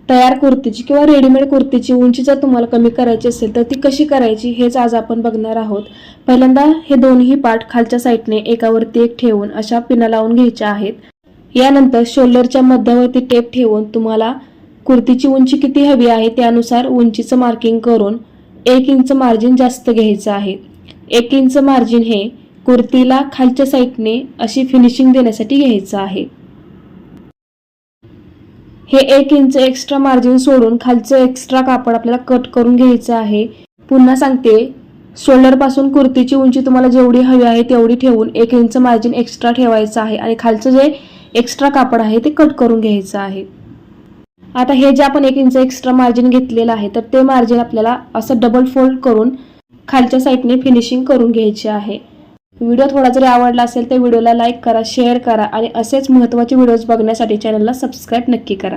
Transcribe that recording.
तयार कुर्तीची किंवा रेडीमेड कुर्तीची उंची जर तुम्हाला कमी करायची असेल तर ती कशी करायची हेच आज आपण बघणार आहोत। पहिल्यांदा हे दोन्ही पार्ट खालच्या साईडने एकावरती एक ठेवून अशा पिना लावून घ्यायच्या आहेत। यानंतर शोल्डरच्या मध्यावरती टेप ठेवून तुम्हाला कुर्तीची उंची किती हवी आहे त्यानुसार उंचीचं मार्किंग करून 1 इंच मार्जिन जास्त घ्यायचं आहे। 1 इंच मार्जिन हे कुर्तीला खालच्या साईडने अशी फिनिशिंग देण्यासाठी घ्यायचं आहे। हे 1 इंच एक्स्ट्रा मार्जिन सोडून खालचं एक्स्ट्रा कापड आपल्याला कट करून घ्यायचं आहे। पुन्हा सांगते, शोल्डर पासून कुर्तीची उंची तुम्हाला जेवढी हवी आहे तेवढी ठेवून 1 इंच मार्जिन एक्स्ट्रा ठेवायचं आहे आणि खालचं जे एक्स्ट्रा कापड आहे ते कट करून घ्यायचं आहे। आता हे जे आपण 1 इंच एक्स्ट्रा मार्जिन घेतलेलं आहे तर ते मार्जिन आपल्याला असं डबल फोल्ड करून खालच्या साईडने फिनिशिंग करून घ्यायची आहे। व्हिडिओ थोडा जरी आवडला असेल तर व्हिडिओला लाईक करा, शेअर करा आणि असेच महत्त्वाचे व्हिडिओज बघण्यासाठी चॅनलला सबस्क्राईब नक्की करा।